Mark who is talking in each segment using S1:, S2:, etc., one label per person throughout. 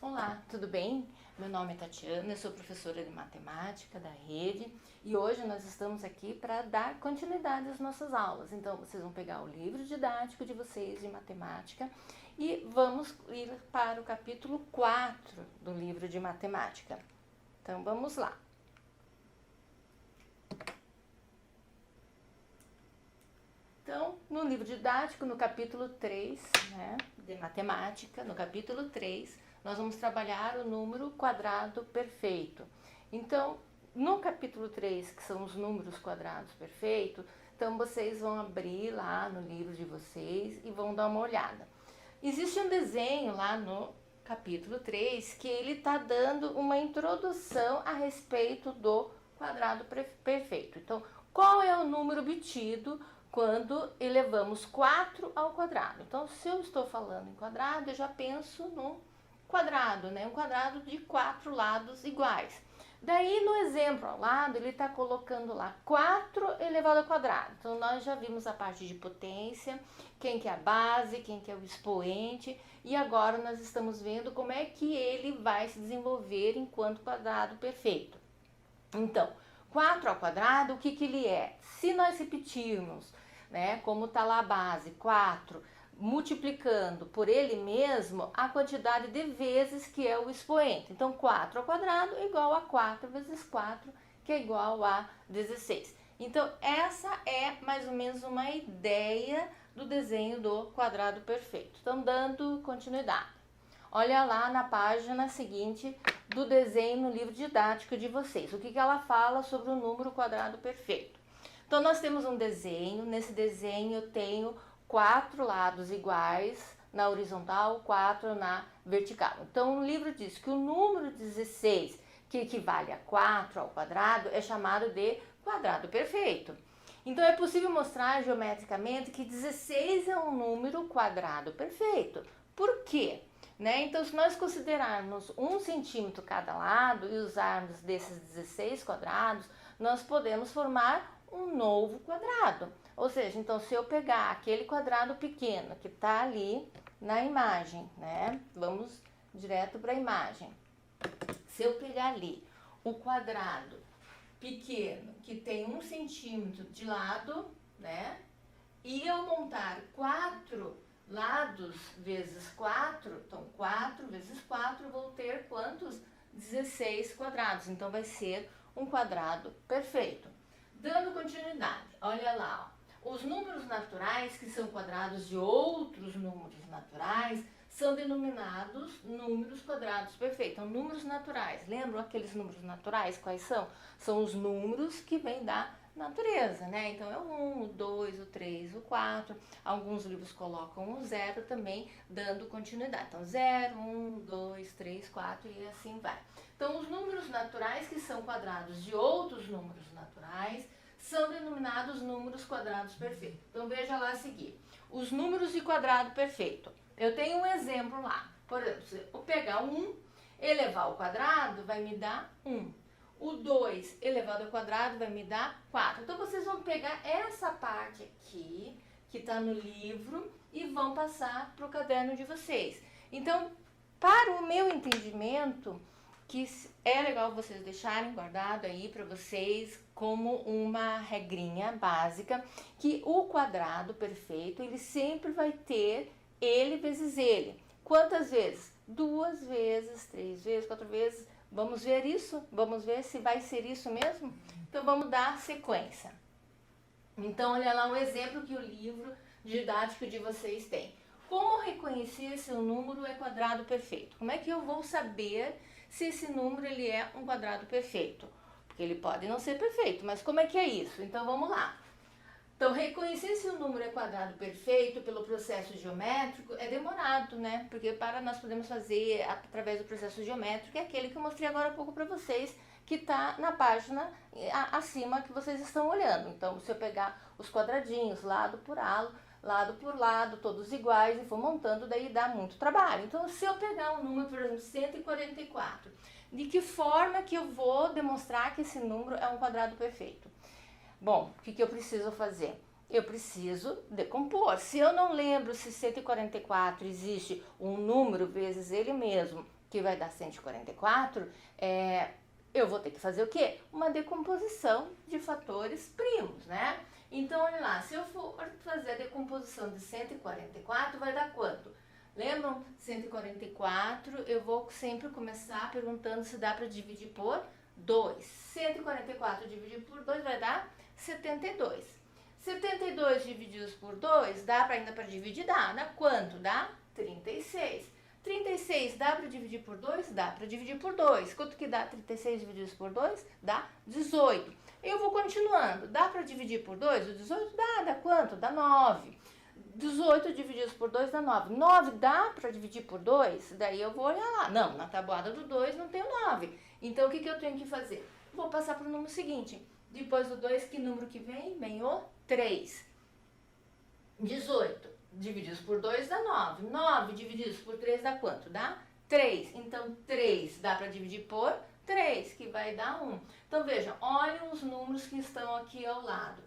S1: Olá, tudo bem? Meu nome é Tatiana, eu sou professora de matemática da rede e hoje nós estamos aqui para dar continuidade às nossas aulas. Então vocês vão pegar o livro didático de vocês de matemática e vamos ir para o capítulo 4 do livro de matemática. Então vamos lá. Então, no livro didático, no capítulo 3, de matemática, no capítulo 3, nós vamos trabalhar o número quadrado perfeito. Então, no capítulo 3, que são os números quadrados perfeitos, então vocês vão abrir lá no livro de vocês e vão dar uma olhada. Existe um desenho lá no capítulo 3 que ele está dando uma introdução a respeito do quadrado perfeito. Então, qual é o número obtido quando elevamos 4 ao quadrado? Então, se eu estou falando em quadrado, eu já penso no quadrado, né? Um quadrado de 4 lados iguais. Daí, no exemplo ao lado, ele está colocando lá 4 elevado ao quadrado. Então, nós já vimos a parte de potência, quem que é a base, quem que é o expoente, e agora nós estamos vendo como é que ele vai se desenvolver enquanto quadrado perfeito. Então, 4 ao quadrado, o que ele é? Se nós repetirmos, né, como está lá a base, 4, multiplicando por ele mesmo a quantidade de vezes que é o expoente. Então, 4 ao quadrado é igual a 4 vezes 4, que é igual a 16. Então, essa é mais ou menos uma ideia do desenho do quadrado perfeito. Então, dando continuidade. Olha lá na página seguinte do desenho no livro didático de vocês. O que ela fala sobre o número quadrado perfeito. Então, nós temos um desenho. Nesse desenho eu tenho 4 lados iguais na horizontal, 4 na vertical. Então, o livro diz que o número 16, que equivale a 4 ao quadrado, é chamado de quadrado perfeito. Então, é possível mostrar geometricamente que 16 é um número quadrado perfeito. Por quê? Então, se nós considerarmos 1 centímetro cada lado e usarmos desses 16 quadrados, nós podemos formar um novo quadrado. Ou seja, então, se eu pegar aquele quadrado pequeno que está ali na imagem, vamos direto para a imagem. Se eu pegar ali o quadrado pequeno que tem 1 centímetro de lado, e eu montar 4 lados vezes 4, então 4 vezes 4, eu vou ter quantos? 16 quadrados. Então, vai ser um quadrado perfeito. Dando continuidade, olha lá, ó. Os números naturais, que são quadrados de outros números naturais, são denominados números quadrados perfeitos. Então, números naturais, lembram aqueles números naturais? Quais são? São os números que vêm da natureza, Então, é o 1, o 2, o 3, o 4. Alguns livros colocam o 0 também, dando continuidade. Então, 0, 1, 2, 3, 4 e assim vai. Então, os números naturais, que são quadrados de outros números naturais, são denominados números quadrados perfeitos. Então, veja lá a seguir. Os números de quadrado perfeito. Eu tenho um exemplo lá. Por exemplo, se eu pegar 1, elevar ao quadrado, vai me dar 1. O 2 elevado ao quadrado vai me dar 4. Então, vocês vão pegar essa parte aqui, que está no livro, e vão passar para o caderno de vocês. Então, para o meu entendimento, que é legal vocês deixarem guardado aí para vocês como uma regrinha básica, que o quadrado perfeito, ele sempre vai ter ele vezes ele. Quantas vezes? 2 vezes, 3 vezes, 4 vezes. Vamos ver isso? Vamos ver se vai ser isso mesmo? Então, vamos dar sequência. Então, olha lá um exemplo que o livro didático de vocês tem. Como reconhecer se o número é quadrado perfeito? Como é que eu vou saber se esse número ele é um quadrado perfeito? Porque ele pode não ser perfeito, mas como é que é isso? Então, vamos lá. Então, reconhecer se o número é quadrado perfeito pelo processo geométrico é demorado, Porque nós podemos fazer através do processo geométrico, que é aquele que eu mostrei agora há pouco para vocês, que está na página acima que vocês estão olhando. Então, se eu pegar os quadradinhos, lado por lado, todos iguais, e for montando, daí dá muito trabalho. Então, se eu pegar um número, por exemplo, 144, De que forma que eu vou demonstrar que esse número é um quadrado perfeito? Bom, o que eu preciso fazer? Eu preciso decompor. Se eu não lembro se 144 existe um número vezes ele mesmo, que vai dar 144, eu vou ter que fazer o quê? Uma decomposição de fatores primos, né? Então, olha lá, se eu for fazer a decomposição de 144, vai dar quanto? Lembram? 144, eu vou sempre começar perguntando se dá para dividir por 2. 144 dividido por 2 vai dar 72. 72 divididos por 2, dá ainda para dividir? Dá. Dá quanto? Dá 36. 36 dá para dividir por 2? Dá para dividir por 2. Quanto que dá 36 divididos por 2? Dá 18. Eu vou continuando. Dá para dividir por 2? O 18 dá. Dá quanto? Dá 9. 18 divididos por 2 dá 9. 9 dá para dividir por 2? Daí eu vou olhar lá. Não, na tabuada do 2 não tem o 9. Então, o que eu tenho que fazer? Vou passar para o número seguinte. Depois do 2, que número que vem? Vem o 3. 18 divididos por 2 dá 9. 9 divididos por 3 dá quanto? Dá 3. Então, 3 dá para dividir por 3, que vai dar 1. Então, vejam, olhem os números que estão aqui ao lado.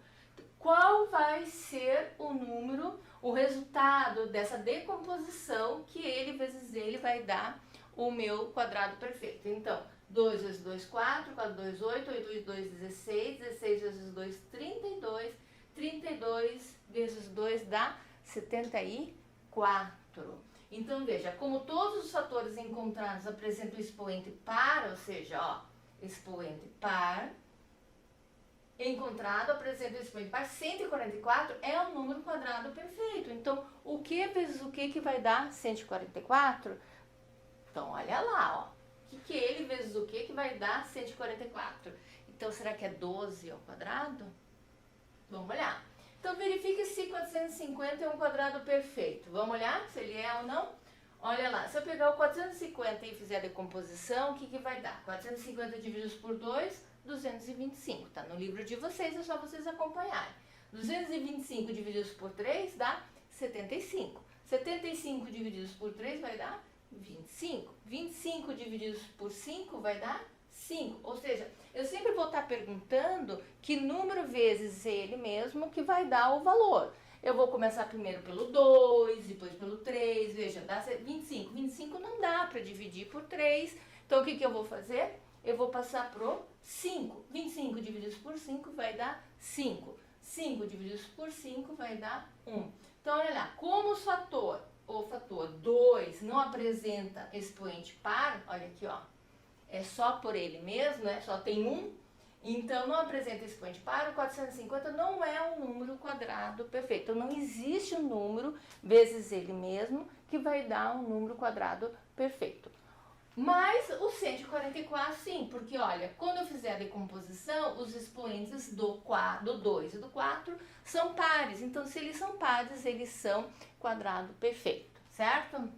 S1: Qual vai ser o número, o resultado dessa decomposição que ele vezes ele vai dar o meu quadrado perfeito? Então, 2 vezes 2, 4, 4 vezes 2, 8, 8 vezes 2, 16, 16 vezes 2, 32, 32 vezes 2 dá 74. Então, veja, como todos os fatores encontrados apresentam expoente par, ou seja, ó, expoente par, encontrado apresenta o expoente par, 144 é um número quadrado perfeito. Então, o que vezes o que vai dar 144? Então, olha lá, ó. O que ele vezes o que vai dar 144? Então, será que é 12 ao quadrado? Vamos olhar. Então, verifique se 450 é um quadrado perfeito. Vamos olhar se ele é ou não? Olha lá, se eu pegar o 450 e fizer a decomposição, o que vai dar? 450 divididos por 2, 225. Tá no livro de vocês, é só vocês acompanharem. 225 divididos por 3 dá 75. 75 divididos por 3 vai dar 25. 25 divididos por 5 vai dar 5. Ou seja, eu sempre vou estar perguntando que número vezes ele mesmo que vai dar o valor. Eu vou começar primeiro pelo 2, depois pelo 3, veja, dá 25. 25 não dá para dividir por 3, então o que eu vou fazer? Eu vou passar pro 5. 25 divididos por 5 vai dar 5. 5 divididos por 5 vai dar 1. Então, olha lá, como o fator 2 não apresenta expoente par, olha aqui, ó, é só por ele mesmo, né? Só tem 1, então não apresenta expoente par, o 450 não é um número quadrado perfeito. Então, não existe um número vezes ele mesmo que vai dar um número quadrado perfeito. Mas o 144 sim, porque olha, quando eu fizer a decomposição, os expoentes do 2 e do 4 são pares. Então, se eles são pares, eles são quadrado perfeito, certo?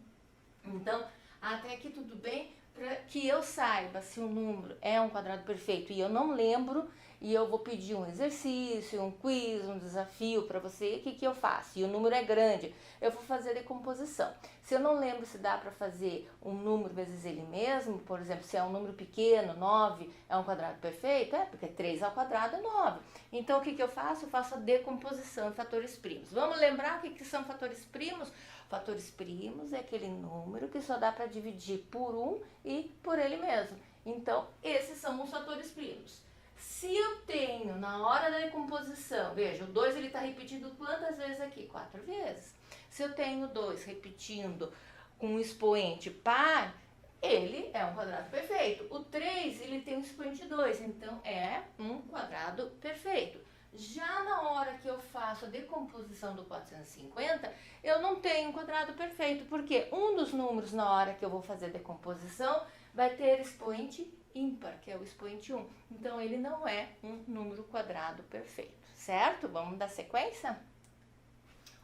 S1: Então, até aqui tudo bem? Para que eu saiba se o número é um quadrado perfeito e eu não lembro, e eu vou pedir um exercício, um quiz, um desafio para você, o que eu faço? E o número é grande, eu vou fazer a decomposição. Se eu não lembro se dá para fazer um número vezes ele mesmo, por exemplo, se é um número pequeno, 9 é um quadrado perfeito, porque 3 ao quadrado é 9. Então, o que eu faço? Eu faço a decomposição em fatores primos. Vamos lembrar o que são fatores primos? Fatores primos é aquele número que só dá para dividir por 1 e por ele mesmo. Então, esses são os fatores primos. Se eu tenho, na hora da decomposição, veja, o 2 ele está repetido quantas vezes aqui? 4 vezes. Se eu tenho 2 repetindo com um expoente par, ele é um quadrado perfeito. O 3, ele tem um expoente 2, então é um quadrado perfeito. Já na hora que eu faço a decomposição do 450, eu não tenho um quadrado perfeito, porque um dos números na hora que eu vou fazer a decomposição vai ter expoente ímpar, que é o expoente 1. Então, ele não é um número quadrado perfeito, certo? Vamos dar sequência?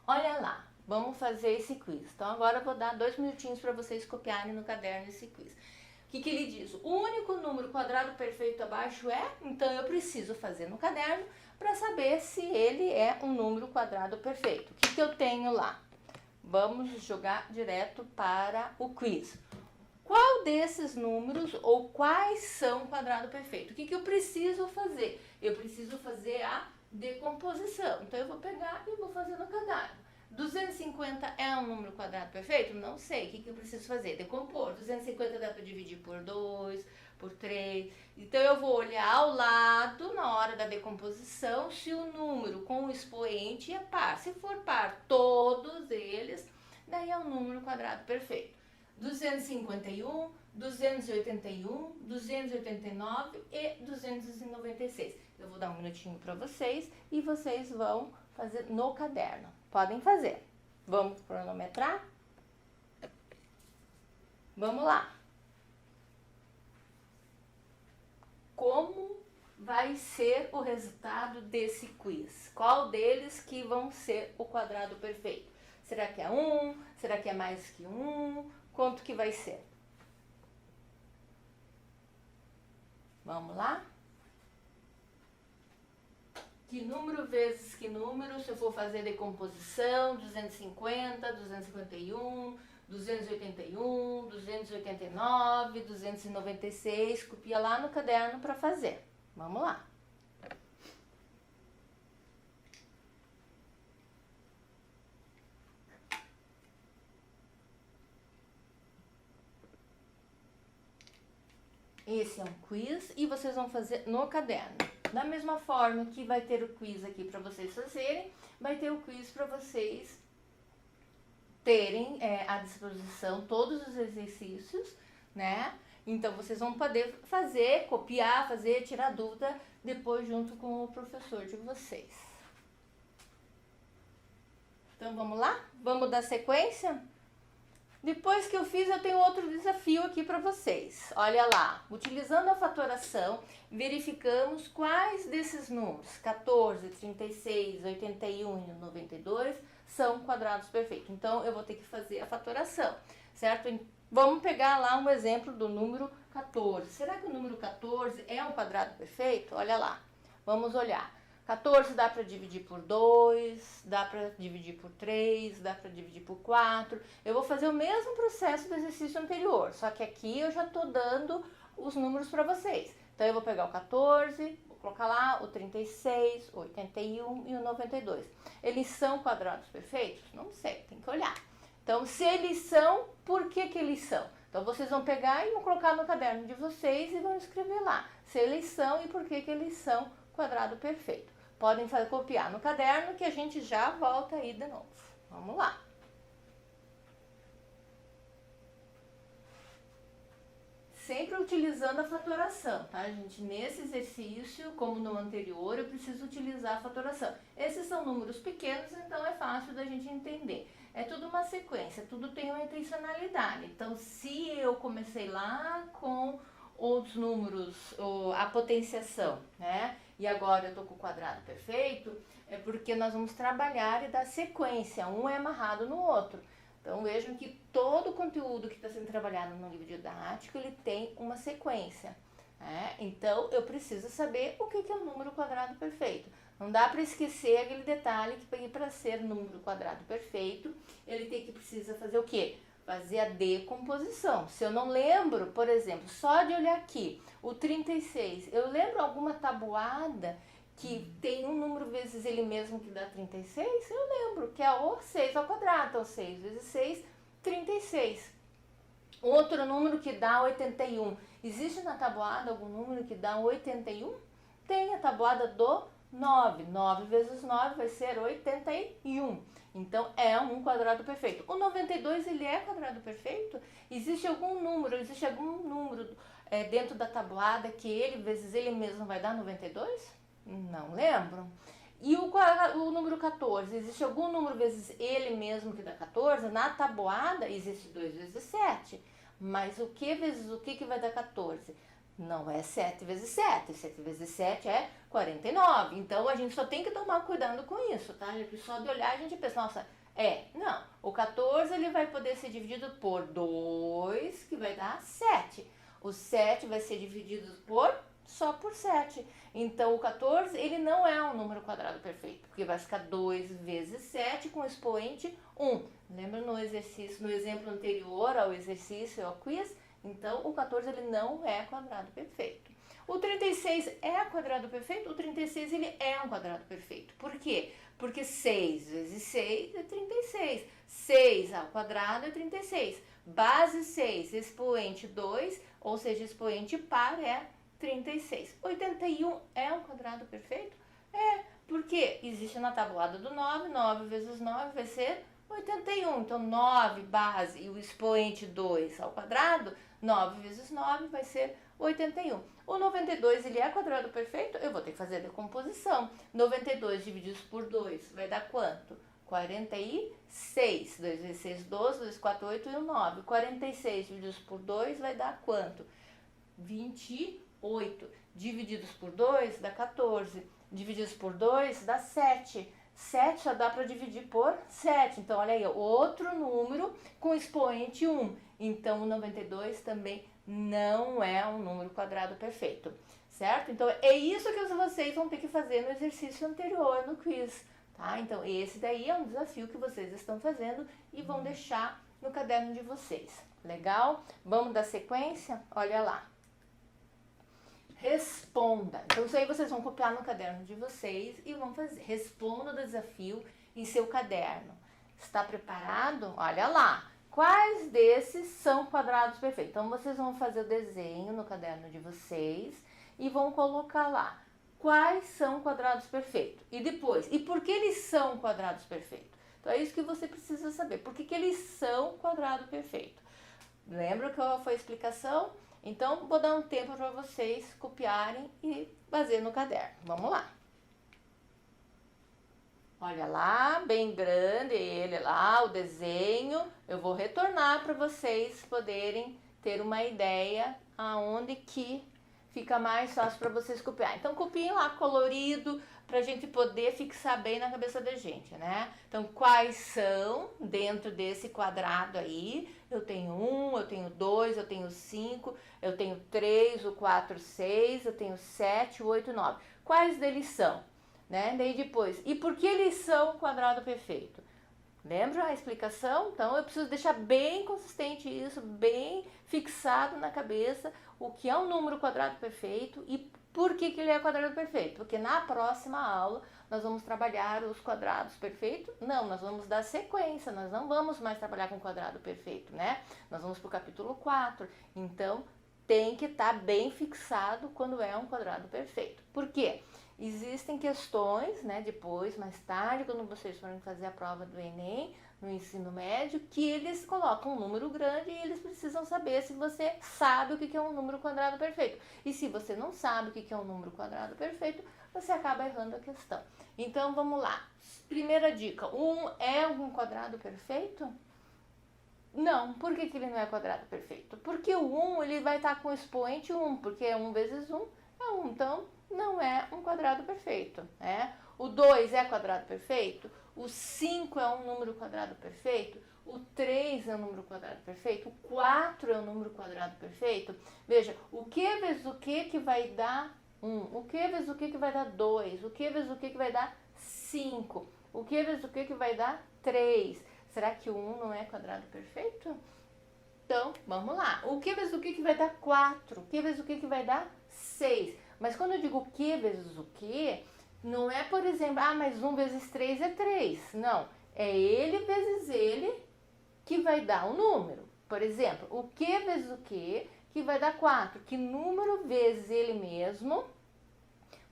S1: Olha lá, vamos fazer esse quiz. Então, agora eu vou dar 2 minutinhos para vocês copiarem no caderno esse quiz. O que ele diz? O único número quadrado perfeito abaixo é, então eu preciso fazer no caderno para saber se ele é um número quadrado perfeito. O que eu tenho lá? Vamos jogar direto para o quiz. Qual desses números ou quais são o quadrado perfeito? O que eu preciso fazer? Eu preciso fazer a decomposição. Então, eu vou pegar e vou fazer no caderno. 250 é um número quadrado perfeito? Não sei. O que eu preciso fazer? Decompor. 250 dá para dividir por 2, por 3. Então, eu vou olhar ao lado, na hora da decomposição, se o número com o expoente é par. Se for par, todos eles, daí é um número quadrado perfeito. 251, 281, 289 e 296. Eu vou dar um minutinho para vocês e vocês vão fazer no caderno. Podem fazer. Vamos cronometrar? Vamos lá. Como vai ser o resultado desse quiz? Qual deles que vão ser o quadrado perfeito? Será que é 1? Será que é mais que 1? Quanto que vai ser? Vamos lá? Que número vezes que número, se eu for fazer decomposição, 250, 251, 281, 289, 296, copia lá no caderno para fazer. Vamos lá. Esse é um quiz e vocês vão fazer no caderno. Da mesma forma que vai ter o quiz aqui para vocês fazerem, vai ter o quiz para vocês terem à disposição todos os exercícios, né? Então, vocês vão poder fazer, copiar, fazer, tirar dúvida depois junto com o professor de vocês. Então, vamos lá? Vamos dar sequência? Depois que eu fiz, eu tenho outro desafio aqui para vocês. Olha lá, utilizando a fatoração, verificamos quais desses números, 14, 36, 81 e 92, são quadrados perfeitos. Então, eu vou ter que fazer a fatoração, certo? Vamos pegar lá um exemplo do número 14. Será que o número 14 é um quadrado perfeito? Olha lá, vamos olhar. 14 dá para dividir por 2, dá para dividir por 3, dá para dividir por 4. Eu vou fazer o mesmo processo do exercício anterior, só que aqui eu já estou dando os números para vocês. Então, eu vou pegar o 14, vou colocar lá o 36, o 81 e o 92. Eles são quadrados perfeitos? Não sei, tem que olhar. Então, se eles são, por que eles são? Então, vocês vão pegar e vão colocar no caderno de vocês e vão escrever lá se eles são e por que eles são quadrado perfeito. Podem copiar no caderno que a gente já volta aí de novo. Vamos lá. Sempre utilizando a fatoração, tá, gente? Nesse exercício, como no anterior, eu preciso utilizar a fatoração. Esses são números pequenos, então é fácil da gente entender. É tudo uma sequência, tudo tem uma intencionalidade. Então, se eu comecei lá com os números, a potenciação, né? E agora eu tô com o quadrado perfeito, é porque nós vamos trabalhar e dar sequência, um é amarrado no outro. Então, vejam que todo o conteúdo que está sendo trabalhado no livro didático, ele tem uma sequência, né? Então, eu preciso saber o que é um número quadrado perfeito. Não dá para esquecer aquele detalhe que para ser número quadrado perfeito, ele precisa fazer o quê? Fazer a decomposição. Se eu não lembro, por exemplo, só de olhar aqui, o 36, eu lembro alguma tabuada que tem um número vezes ele mesmo que dá 36? Eu lembro, que é o 6 ao quadrado, então 6 vezes 6, 36. Outro número que dá 81. Existe na tabuada algum número que dá 81? Tem a tabuada do 9. 9 vezes 9 vai ser 81. Então, é um quadrado perfeito. O 92, ele é quadrado perfeito? Existe algum número dentro da tabuada que ele vezes ele mesmo vai dar 92? Não lembro. E o número 14, existe algum número vezes ele mesmo que dá 14? Na tabuada, existe 2 vezes 7. Mas o que vezes o que vai dar 14? Não é 7 vezes 7. 7 vezes 7 é 49. Então, a gente só tem que tomar cuidado com isso, tá? Só de olhar a gente pensa, nossa, não. O 14, ele vai poder ser dividido por 2, que vai dar 7. O 7 vai ser dividido só por 7. Então, o 14, ele não é um número quadrado perfeito, porque vai ficar 2 vezes 7 com expoente 1. Lembra no exercício, no exemplo anterior ao exercício, ao quiz? Então, o 14 ele não é quadrado perfeito. O 36 é quadrado perfeito? O 36 ele é um quadrado perfeito. Por quê? Porque 6 vezes 6 é 36. 6 ao quadrado é 36. Base 6, expoente 2, ou seja, expoente par é 36. 81 é um quadrado perfeito? É, porque existe na tabuada do 9, 9 vezes 9 vai ser 81. Então, 9 base e o expoente 2 ao quadrado, 9 vezes 9 vai ser 81. O 92 ele é quadrado perfeito? Eu vou ter que fazer a decomposição. 92 divididos por 2 vai dar quanto? 46. 2 vezes 6, 12, 2, 4, 8 e 9. 46 divididos por 2 vai dar quanto? 28. Divididos por 2 dá 14. Divididos por 2 dá 7. 7 só dá para dividir por 7. Então, olha aí, outro número com expoente 1. Então, o 92 também não é um número quadrado perfeito, certo? Então, é isso que vocês vão ter que fazer no exercício anterior, no quiz, tá? Então, esse daí é um desafio que vocês estão fazendo e vão deixar no caderno de vocês. Legal? Vamos dar sequência? Olha lá. Responda. Então, isso aí vocês vão copiar no caderno de vocês e vão fazer. Responda o desafio em seu caderno. Está preparado? Olha lá. Quais desses são quadrados perfeitos? Então, vocês vão fazer o desenho no caderno de vocês e vão colocar lá quais são quadrados perfeitos. E depois, e por que eles são quadrados perfeitos? Então, é isso que você precisa saber. Por que eles são quadrado perfeito? Lembra que foi a explicação? Então, vou dar um tempo para vocês copiarem e fazer no caderno. Vamos lá. Olha lá, bem grande ele lá, o desenho. Eu vou retornar para vocês poderem ter uma ideia aonde que fica mais fácil para vocês copiar. Então, copiem lá colorido para a gente poder fixar bem na cabeça da gente, né? Então, quais são dentro desse quadrado aí? Eu tenho 1, eu tenho 2, eu tenho 5, eu tenho 3, o 4, 6, eu tenho 7, o 8, 9. Quais deles são? Né? Daí depois, e por que eles são quadrado perfeito? Lembra a explicação? Então eu preciso deixar bem consistente isso, bem fixado na cabeça o que é um número quadrado perfeito e por que ele é quadrado perfeito. Porque na próxima aula nós vamos trabalhar os quadrados perfeitos. Não, nós vamos dar sequência, nós não vamos mais trabalhar com quadrado perfeito, né? Nós vamos para o capítulo 4. Então tem que estar bem fixado quando é um quadrado perfeito. Por quê? Existem questões, né, depois, mais tarde, quando vocês forem fazer a prova do Enem, no ensino médio, que eles colocam um número grande e eles precisam saber se você sabe o que é um número quadrado perfeito. E se você não sabe o que é um número quadrado perfeito, você acaba errando a questão. Então, vamos lá. Primeira dica, 1 é um quadrado perfeito? Não. Por que ele não é quadrado perfeito? Porque o 1 ele vai estar com o expoente 1, porque 1 vezes 1 é 1. Então, não é um quadrado perfeito, né? O 2 é quadrado perfeito? O 5 é um número quadrado perfeito? O 3 é um número quadrado perfeito? O 4 é um número quadrado perfeito? Veja, o que vezes o que vai dar 1? O que vezes o que vai dar 2? O que vezes o que vai dar 5? O que vezes o que vai dar 3? Será que o 1 não é quadrado perfeito? Então, vamos lá. O que vezes o que vai dar 4? O que vezes o que vai dar 6? Mas quando eu digo o que vezes o que, não é, por exemplo, mas 1 vezes 3 é 3. Não, é ele vezes ele que vai dar um número. Por exemplo, o que vezes o que vai dar 4. Que número vezes ele mesmo,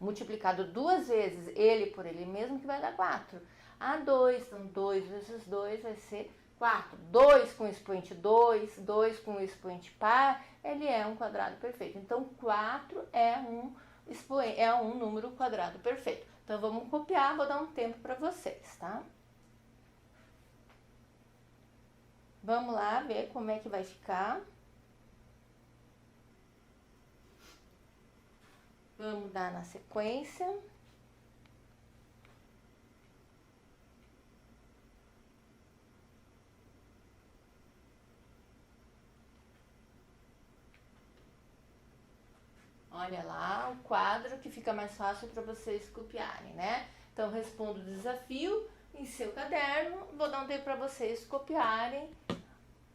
S1: multiplicado 2 vezes ele por ele mesmo, que vai dar 4. 2, então 2 vezes 2 vai ser 4. 2 com expoente 2, 2 com expoente par, ele é um quadrado perfeito. Então, 4 é um número quadrado perfeito. Então, vamos copiar, vou dar um tempo para vocês, tá? Vamos lá ver como é que vai ficar. Vamos dar na sequência. Olha lá o quadro que fica mais fácil para vocês copiarem, né? Então, respondo o desafio em seu caderno. Vou dar um tempo para vocês copiarem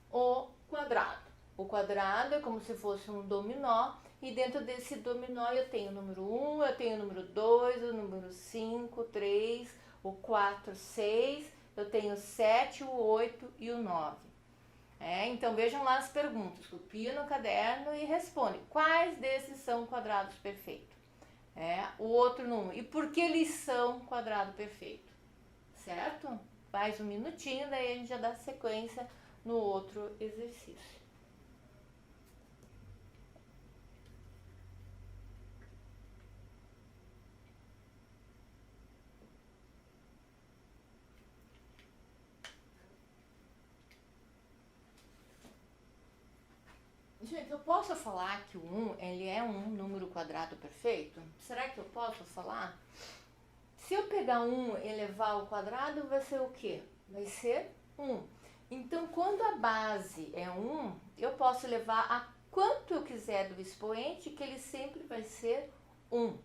S1: o quadrado. O quadrado é como se fosse um dominó, e dentro desse dominó eu tenho o número 1, eu tenho o número 2, o número 5, 3, o 4, 6, eu tenho o 7, o 8 e o 9. Então vejam lá as perguntas, copia no caderno e responde. Quais desses são quadrados perfeitos? O outro número. E por que eles são quadrado perfeito? Certo? Mais um minutinho, daí a gente já dá sequência no outro exercício. Gente, eu posso falar que o 1 ele é um número quadrado perfeito? Será que eu posso falar? Se eu pegar 1 e elevar ao quadrado, vai ser o quê? Vai ser 1. Então, quando a base é 1, eu posso levar a quanto eu quiser do expoente, que ele sempre vai ser 1.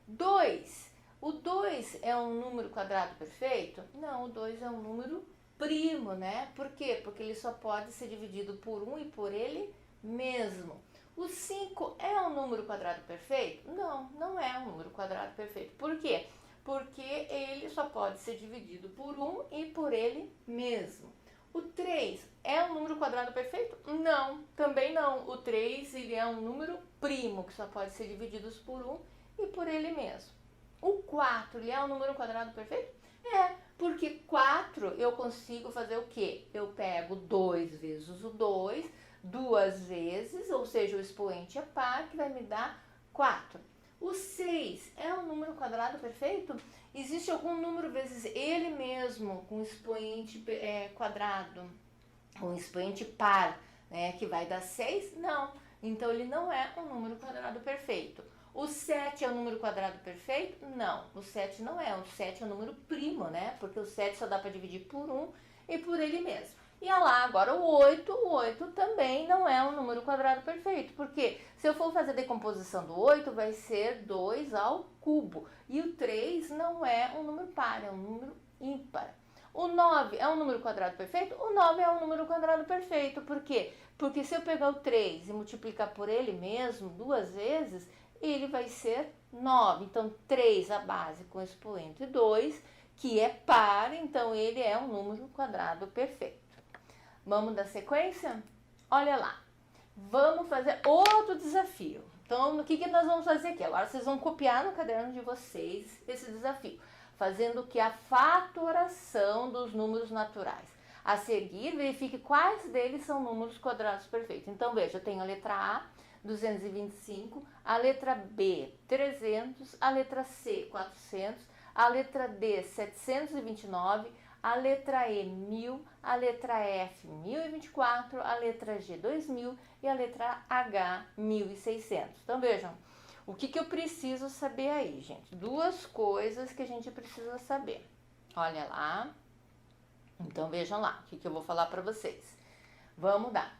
S1: 2. O 2 é um número quadrado perfeito? Não, o 2 é um número primo, né? Por quê? Porque ele só pode ser dividido por 1 e por ele mesmo. O 5 é um número quadrado perfeito? Não, não é um número quadrado perfeito. Por quê? Porque ele só pode ser dividido por 1 e por ele mesmo. O 3 é um número quadrado perfeito? Não, também não. O 3 ele é um número primo, que só pode ser dividido por 1 e por ele mesmo. O 4 ele é um número quadrado perfeito? Porque 4 eu consigo fazer o quê? Eu pego 2 vezes o 2, 2 vezes, ou seja, o expoente é par, que vai me dar 4. O 6 é um número quadrado perfeito? Existe algum número vezes ele mesmo, com expoente quadrado, um expoente par, que vai dar 6? Não. Então, ele não é um número quadrado perfeito. O 7 é um número quadrado perfeito? Não, o 7 não é. O 7 é um número primo, né? Porque o 7 só dá para dividir por 1 e por ele mesmo. E lá, agora o 8 também não é um número quadrado perfeito, porque se eu for fazer a decomposição do 8, vai ser 2 ao cubo, e o 3 não é um número par, é um número ímpar. O 9 é um número quadrado perfeito? O 9 é um número quadrado perfeito, por quê? Porque se eu pegar o 3 e multiplicar por ele mesmo 2 vezes, ele vai ser 9, então 3 a base com expoente 2, que é par, então ele é um número quadrado perfeito. Vamos dar sequência? Olha lá, vamos fazer outro desafio. Então, o que nós vamos fazer aqui? Agora vocês vão copiar no caderno de vocês esse desafio, fazendo o que? A fatoração dos números naturais. A seguir, verifique quais deles são números quadrados perfeitos. Então, veja, eu tenho a letra A, 225, a letra B, 300, a letra C, 400, a letra D, 729, a letra E, 1000, a letra F, 1024, a letra G, 2000 e a letra H, 1600. Então, vejam, o que eu preciso saber aí, gente? Duas coisas que a gente precisa saber. Olha lá. Então, vejam lá, o que eu vou falar para vocês. Vamos dar.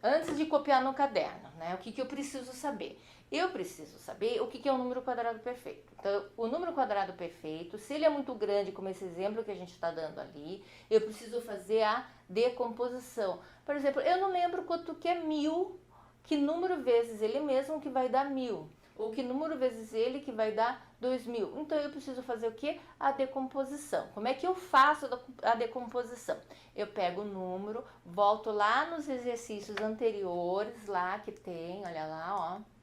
S1: Antes de copiar no caderno, o que eu preciso saber? Eu preciso saber o que é um número quadrado perfeito. Então, o número quadrado perfeito, se ele é muito grande, como esse exemplo que a gente está dando ali, eu preciso fazer a decomposição. Por exemplo, eu não lembro quanto que é 1000, que número vezes ele mesmo que vai dar 1000, ou que número vezes ele que vai dar 2000. Então, eu preciso fazer o quê? A decomposição. Como é que eu faço a decomposição? Eu pego o número, volto lá nos exercícios anteriores, lá que tem, olha lá, ó.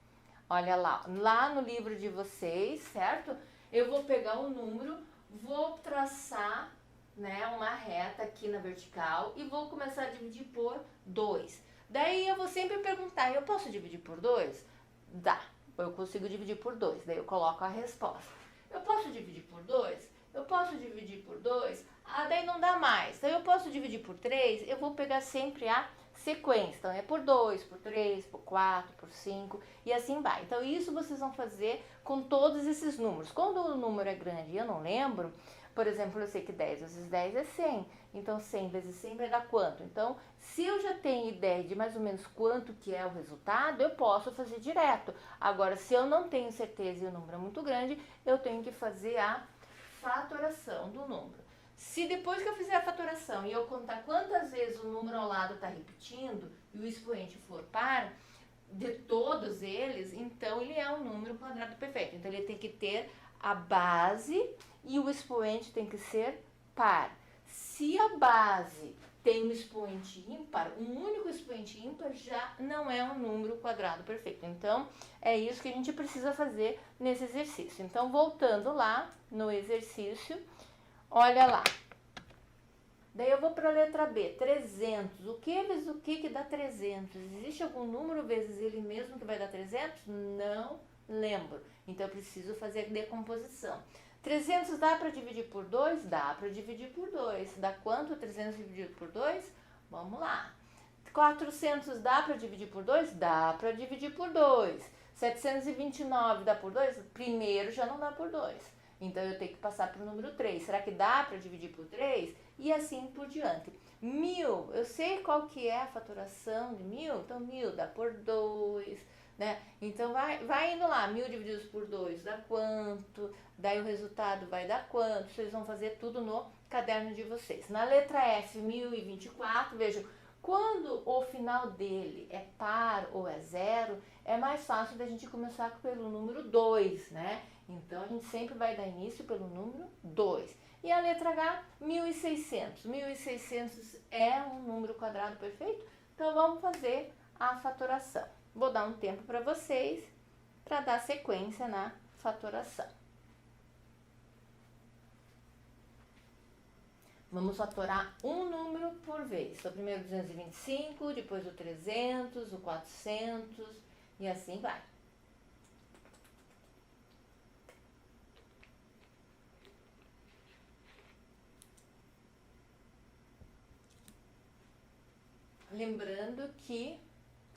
S1: Olha lá, lá no livro de vocês, certo? Eu vou pegar o número, vou traçar, uma reta aqui na vertical e vou começar a dividir por 2. Daí eu vou sempre perguntar, eu posso dividir por 2? Dá, eu consigo dividir por 2, daí eu coloco a resposta. Eu posso dividir por 2? Eu posso dividir por 2? Daí não dá mais. Daí eu posso dividir por 3? Eu vou pegar sempre a sequência. Então, é por 2, por 3, por 4, por 5 e assim vai. Então, isso vocês vão fazer com todos esses números. Quando o número é grande e eu não lembro, por exemplo, eu sei que 10 vezes 10 é 100. Então, 100 vezes 100 vai dar quanto? Então, se eu já tenho ideia de mais ou menos quanto que é o resultado, eu posso fazer direto. Agora, se eu não tenho certeza e o número é muito grande, eu tenho que fazer a fatoração do número. Se depois que eu fizer a fatoração e eu contar quantas vezes o número ao lado está repetindo e o expoente for par, de todos eles, então ele é um número quadrado perfeito. Então ele tem que ter a base e o expoente tem que ser par. Se a base tem um expoente ímpar, um único expoente ímpar já não é um número quadrado perfeito. Então é isso que a gente precisa fazer nesse exercício. Então voltando lá no exercício, olha lá. Daí eu vou para a letra B, 300. O que vezes o que dá 300? Existe algum número vezes ele mesmo que vai dar 300? Não lembro. Então eu preciso fazer a decomposição. 300 dá para dividir por 2? Dá para dividir por 2. Dá quanto 300 dividido por 2? Vamos lá. 400 dá para dividir por 2? Dá para dividir por 2. 729 dá por 2? Primeiro já não dá por 2. Então eu tenho que passar para o número 3. Será que dá para dividir por 3? E assim por diante. 1000, eu sei qual que é a fatoração de 1000, então 1000 dá por 2, né? Então vai indo lá, 1000 divididos por 2 dá quanto? Daí o resultado vai dar quanto? Vocês vão fazer tudo no caderno de vocês. Na letra F, 1024, vejam, quando o final dele é par ou é zero, é mais fácil da gente começar pelo número 2, né? Então a gente sempre vai dar início pelo número 2. E a letra H, 1600. 1600 é um número quadrado perfeito? Então vamos fazer a fatoração. Vou dar um tempo para vocês para dar sequência na fatoração. Vamos fatorar um número por vez. Então, primeiro o 225, depois o 300, o 400 e assim vai. Lembrando que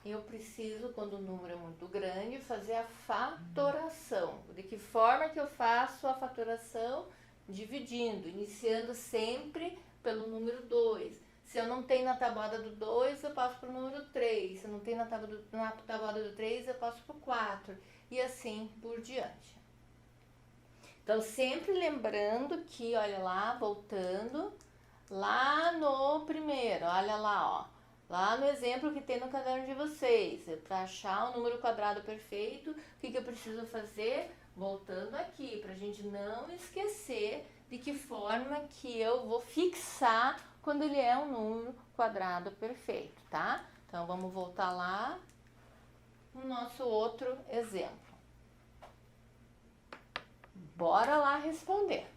S1: eu preciso, quando o número é muito grande, fazer a fatoração. De que forma que eu faço a fatoração? Dividindo, iniciando sempre pelo número 2. Se eu não tenho na tabuada do 2, eu passo para o número 3. Se eu não tenho na tabuada do 3, eu passo para o 4. E assim por diante. Então, sempre lembrando que, olha lá, voltando, lá no primeiro, olha lá, ó. Lá no exemplo que tem no caderno de vocês, para achar o número quadrado perfeito, o que eu preciso fazer? Voltando aqui, para a gente não esquecer de que forma que eu vou fixar quando ele é um número quadrado perfeito, tá? Então, vamos voltar lá no nosso outro exemplo. Bora lá responder.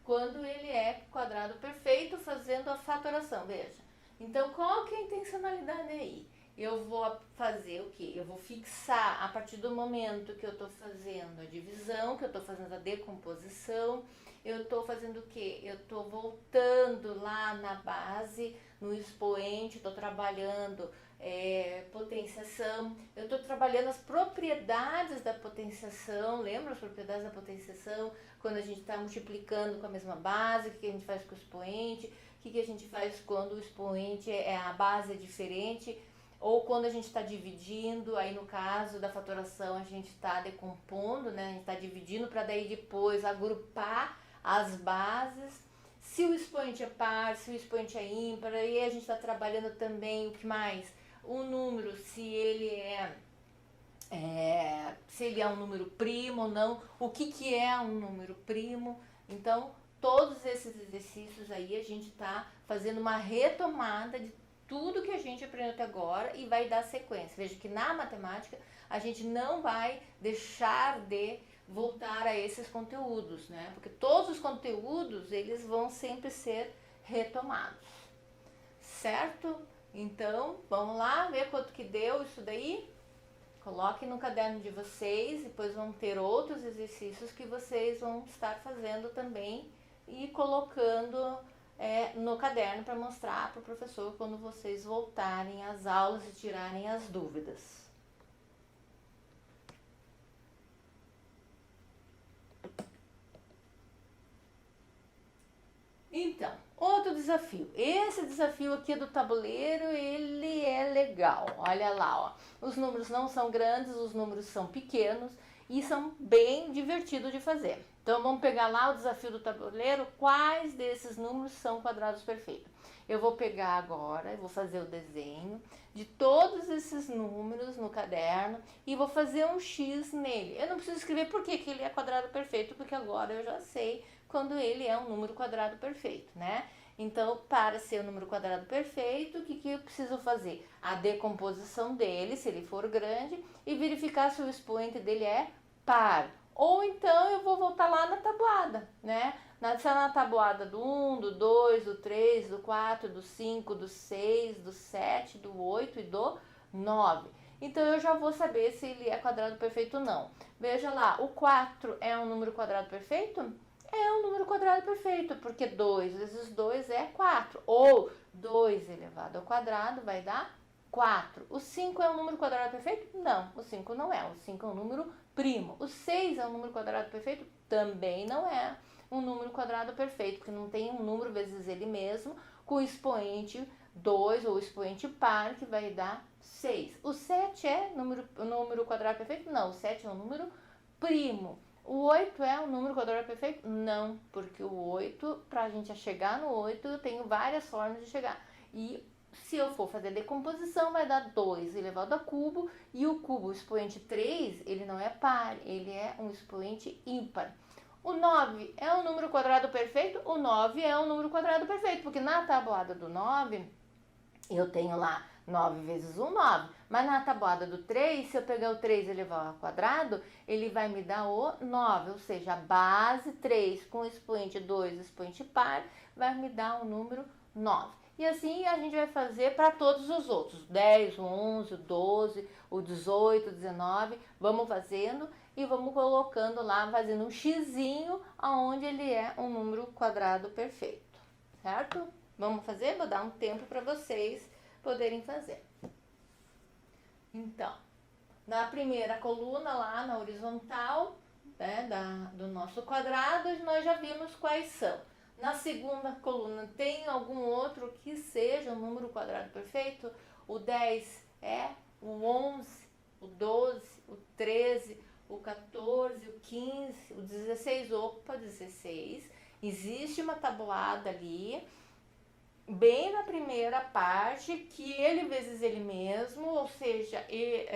S1: Quando ele é quadrado perfeito, fazendo a fatoração, veja. Então, qual que é a intencionalidade aí? Eu vou fazer o quê? Eu vou fixar a partir do momento que eu estou fazendo a divisão, que eu estou fazendo a decomposição, eu estou fazendo o quê? Eu estou voltando lá na base, no expoente, estou trabalhando potenciação, eu estou trabalhando as propriedades da potenciação, lembra as propriedades da potenciação? Quando a gente está multiplicando com a mesma base, o que a gente faz com o expoente? O que a gente faz quando o expoente a base é diferente, ou quando a gente está dividindo, aí no caso da fatoração a gente está decompondo, né? A gente está dividindo para daí depois agrupar as bases. Se o expoente é par, se o expoente é ímpar, aí a gente está trabalhando também o que mais? O número, se ele é um número primo ou não, o que é um número primo. Então, todos esses exercícios aí a gente está fazendo uma retomada de tudo que a gente aprendeu até agora e vai dar sequência. Veja que na matemática a gente não vai deixar de voltar a esses conteúdos, né? Porque todos os conteúdos, eles vão sempre ser retomados, certo? Então, vamos lá ver quanto que deu isso daí? Coloquem no caderno de vocês, depois vão ter outros exercícios que vocês vão estar fazendo também e colocando no caderno para mostrar para o professor quando vocês voltarem às aulas e tirarem as dúvidas. Então, outro desafio. Esse desafio aqui do tabuleiro, ele é legal. Olha lá, ó. Os números não são grandes, os números são pequenos e são bem divertidos de fazer. Então, vamos pegar lá o desafio do tabuleiro, quais desses números são quadrados perfeitos. Eu vou pegar agora, eu vou fazer o desenho de todos esses números no caderno e vou fazer um X nele. Eu não preciso escrever por que ele é quadrado perfeito, porque agora eu já sei quando ele é um número quadrado perfeito, né? Então, para ser um número quadrado perfeito, o que eu preciso fazer? A decomposição dele, se ele for grande, e verificar se o expoente dele é par. Ou então eu vou voltar lá na tabuada, né? Na tabuada do 1, do 2, do 3, do 4, do 5, do 6, do 7, do 8 e do 9. Então eu já vou saber se ele é quadrado perfeito ou não. Veja lá, o 4 é um número quadrado perfeito? É um número quadrado perfeito, porque 2 vezes 2 é 4. Ou 2 elevado ao quadrado vai dar 4. O 5 é um número quadrado perfeito? Não, o 5 não é. O 5 é um número primo. O 6 é um número quadrado perfeito? Também não é um número quadrado perfeito, porque não tem um número vezes ele mesmo com expoente 2 ou expoente par, que vai dar 6. O 7 é número quadrado perfeito? Não, o 7 é um número primo. O 8 é um número quadrado perfeito? Não, porque o 8, para a gente chegar no 8, eu tenho várias formas de chegar. E se eu for fazer decomposição, vai dar 2 elevado a cubo, e o cubo, o expoente 3, ele não é par, ele é um expoente ímpar. O 9 é um número quadrado perfeito? O 9 é um número quadrado perfeito, porque na tabuada do 9, eu tenho lá 9 vezes 1, 9. Mas na tabuada do 3, se eu pegar o 3 e levar ao quadrado, ele vai me dar o 9. Ou seja, a base 3 com expoente 2, expoente par, vai me dar o número 9. E assim a gente vai fazer para todos os outros. 10, o 11, o 12, o 18, o 19. Vamos fazendo e vamos colocando lá, fazendo um xizinho onde ele é um número quadrado perfeito. Certo? Vamos fazer? Vou dar um tempo para vocês poderem fazer. Então, na primeira coluna lá na horizontal, né, do nosso quadrado, nós já vimos quais são. Na segunda coluna, tem algum outro que seja um número quadrado perfeito? O 10 é, o 11, o 12, o 13, o 14, o 15, o 16, opa, 16. Existe uma tabuada ali, bem na primeira parte, que ele vezes ele mesmo, ou seja,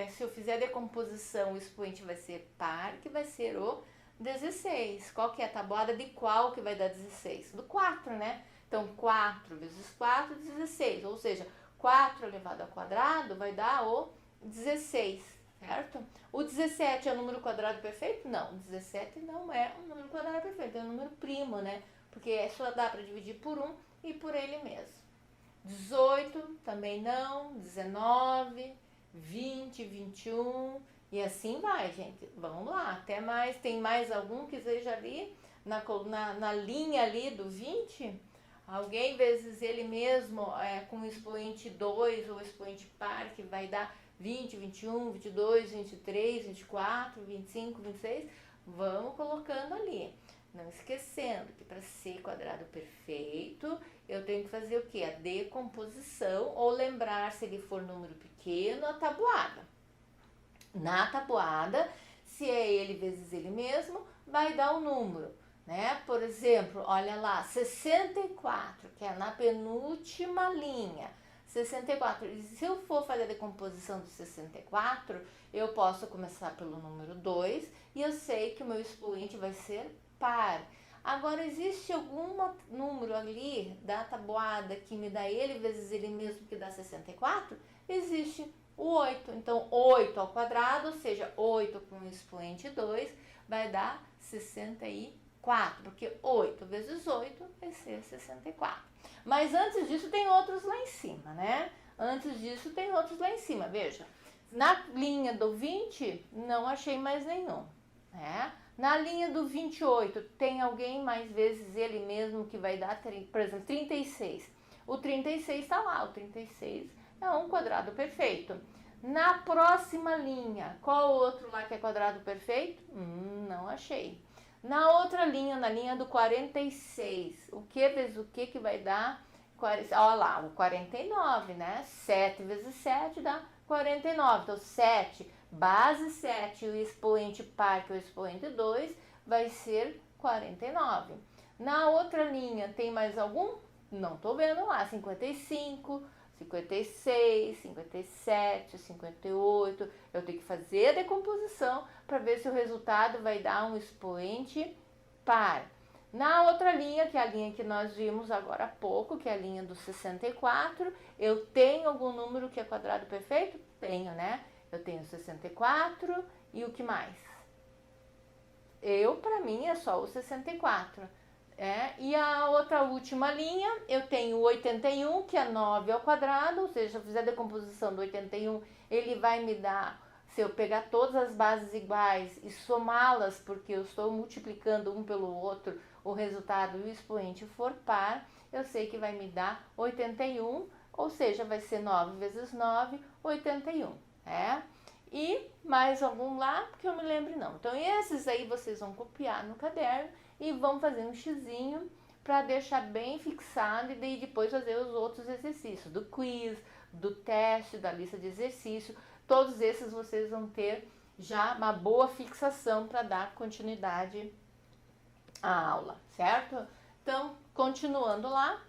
S1: se eu fizer a decomposição, o expoente vai ser par, que vai ser o 16. Qual que é a tabuada de qual que vai dar 16? Do 4, né? Então, 4 vezes 4, 16. Ou seja, 4 elevado ao quadrado vai dar o 16, certo? O 17 é um número quadrado perfeito? Não, o 17 não é um número quadrado perfeito, é um número primo, né? Porque só dá para dividir por 1 e por ele mesmo. 18 também não, 19, 20, 21 e assim vai, gente. Vamos lá, até mais. Tem mais algum que seja ali na linha ali do 20? Alguém vezes ele mesmo com expoente 2 ou expoente par, que vai dar 20, 21, 22, 23, 24, 25, 26. Vamos colocando ali. Não esquecendo que para ser quadrado perfeito, eu tenho que fazer o quê? A decomposição, ou lembrar, se ele for número pequeno, a tabuada. Na tabuada, se é ele vezes ele mesmo, vai dar um número, né? Por exemplo, olha lá, 64, que é na penúltima linha. 64. E se eu for fazer a decomposição do 64, eu posso começar pelo número 2 e eu sei que o meu expoente vai ser par. Agora, existe algum número ali da tabuada que me dá ele vezes ele mesmo, que dá 64? Existe o 8. Então, 8 ao quadrado, ou seja, 8 com expoente 2, vai dar 64. Porque 8 vezes 8 vai ser 64. Mas antes disso tem outros lá em cima, né? Antes disso tem outros lá em cima, veja. Na linha do 20, não achei mais nenhum, né? Na linha do 28, tem alguém mais vezes ele mesmo que vai dar, por exemplo, 36. O 36 está lá, o 36 é um quadrado perfeito. Na próxima linha, qual outro lá que é quadrado perfeito? Não achei. Na outra linha, na linha do 46, o que vezes o que vai dar? Olha lá, o 49, né? 7 vezes 7 dá 49. Então, 7, base 7, o expoente par, que é o expoente 2, vai ser 49. Na outra linha, tem mais algum? Não estou vendo lá. 55, 56, 57, 58. Eu tenho que fazer a decomposição para ver se o resultado vai dar um expoente par. Na outra linha, que é a linha que nós vimos agora há pouco, que é a linha do 64, eu tenho algum número que é quadrado perfeito? Tenho, né? Eu tenho 64 e o que mais? Para mim, é só o 64. E a outra última linha, eu tenho o 81, que é 9 ao quadrado, ou seja, se eu fizer a decomposição do 81, ele vai me dar, se eu pegar todas as bases iguais e somá-las, porque eu estou multiplicando um pelo outro, o resultado e o expoente for par, eu sei que vai me dar 81, ou seja, vai ser 9 vezes 9, 81. E mais algum lá, que eu me lembre não. Então, esses aí vocês vão copiar no caderno e vão fazer um xizinho para deixar bem fixado e daí depois fazer os outros exercícios do quiz, do teste, da lista de exercício. Todos esses vocês vão ter já uma boa fixação para dar continuidade à aula, certo? Então, continuando lá,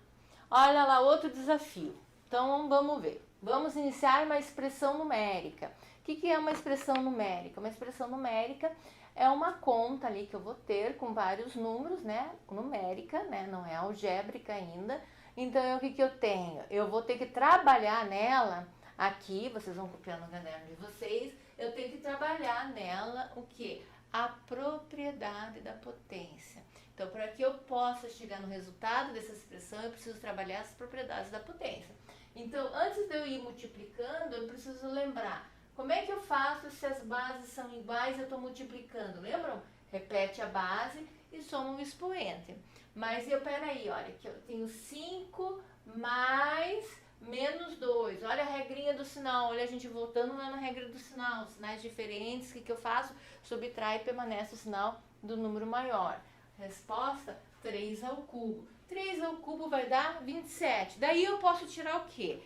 S1: olha lá outro desafio. Então, vamos ver. Vamos iniciar uma expressão numérica. O que é uma expressão numérica? Uma expressão numérica é uma conta ali que eu vou ter com vários números, né? Numérica, né? Não é algébrica ainda. Então, o que eu tenho? Eu vou ter que trabalhar nela aqui, vocês vão copiar no caderno de vocês, eu tenho que trabalhar nela o quê? A propriedade da potência. Então, para que eu possa chegar no resultado dessa expressão, eu preciso trabalhar as propriedades da potência. Então, antes de eu ir multiplicando, eu preciso lembrar como é que eu faço se as bases são iguais e eu estou multiplicando. Lembram? Repete a base e soma um expoente. Mas peraí, olha, que eu tenho 5 mais menos 2. Olha a regrinha do sinal, olha a gente voltando lá na regra do sinal. Sinais diferentes, o que eu faço? Subtrai e permanece o sinal do número maior. Resposta, 3 ao cubo. 3 ao cubo vai dar 27. Daí eu posso tirar o quê?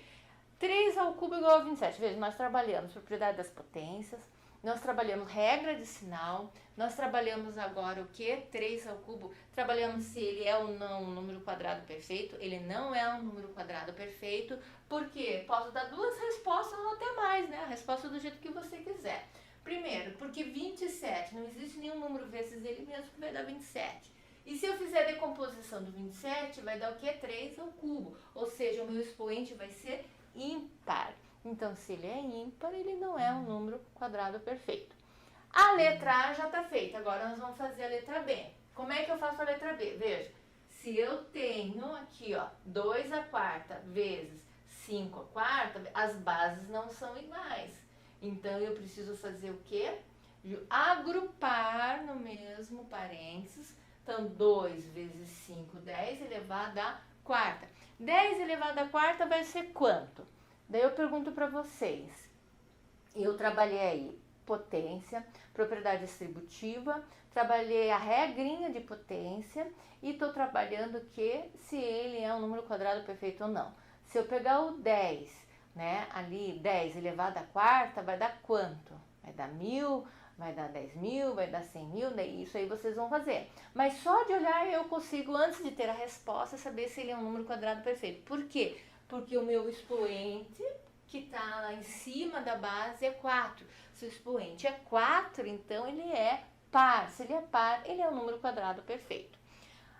S1: 3 ao cubo igual a 27. Veja, nós trabalhamos propriedade das potências, nós trabalhamos regra de sinal, nós trabalhamos agora o quê? 3 ao cubo. Trabalhamos se ele é ou não um número quadrado perfeito. Ele não é um número quadrado perfeito. Por quê? Posso dar duas respostas ou até mais, né? A resposta do jeito que você quiser. Primeiro, porque 27, não existe nenhum número vezes ele mesmo que vai dar 27. E se eu fizer a decomposição do 27, vai dar o quê? 3 ao cubo. Ou seja, o meu expoente vai ser ímpar. Então, se ele é ímpar, ele não é um número quadrado perfeito. A letra A já está feita. Agora nós vamos fazer a letra B. Como é que eu faço a letra B? Veja, se eu tenho aqui, ó, 2 à quarta vezes 5 à quarta, as bases não são iguais. Então, eu preciso fazer o quê? Agrupar no mesmo parênteses. Então, 2 vezes 5, 10 elevado à quarta. 10 elevado à quarta vai ser quanto? Daí eu pergunto para vocês. Eu trabalhei aí potência, propriedade distributiva, trabalhei a regrinha de potência e estou trabalhando se ele é um número quadrado perfeito ou não. Se eu pegar o 10, né, ali 10 elevado à quarta, vai dar quanto? Vai dar 1000, vai dar 10.000, vai dar 100.000, daí isso aí vocês vão fazer. Mas só de olhar eu consigo, antes de ter a resposta, saber se ele é um número quadrado perfeito. Por quê? Porque o meu expoente, que está lá em cima da base, é 4. Se o expoente é 4, então ele é par. Se ele é par, ele é um número quadrado perfeito.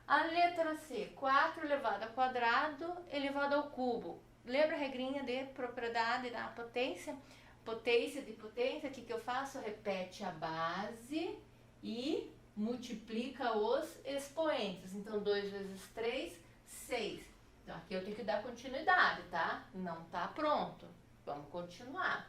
S1: A letra C, 4 elevado ao quadrado elevado ao cubo. Lembra a regrinha de propriedade da potência? Potência de potência, o que eu faço? Repete a base e multiplica os expoentes. Então, 2 vezes 3, 6. Então, aqui eu tenho que dar continuidade, tá? Não tá pronto. Vamos continuar.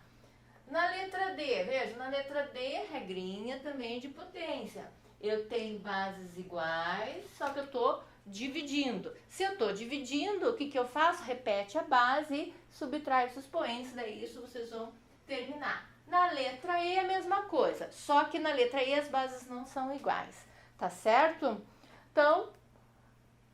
S1: Na letra D, veja, na letra D, regrinha também de potência. Eu tenho bases iguais, só que eu estou dividindo. Se eu estou dividindo, o que eu faço? Repete a base e subtrai os expoentes, daí isso vocês vão terminar. Na letra E a mesma coisa, só que na letra E as bases não são iguais, tá certo? Então,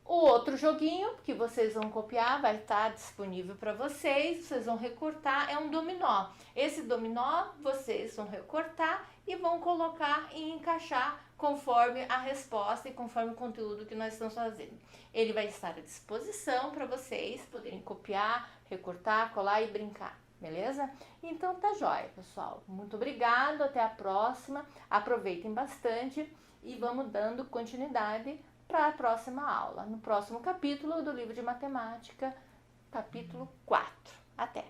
S1: o outro joguinho que vocês vão copiar vai estar disponível para vocês vão recortar, é um dominó. Esse dominó vocês vão recortar e vão colocar e encaixar conforme a resposta e conforme o conteúdo que nós estamos fazendo. Ele vai estar à disposição para vocês poderem copiar, recortar, colar e brincar, beleza? Então tá jóia, pessoal. Muito obrigado, até a próxima. Aproveitem bastante e vamos dando continuidade para a próxima aula, no próximo capítulo do livro de matemática, capítulo 4. Até!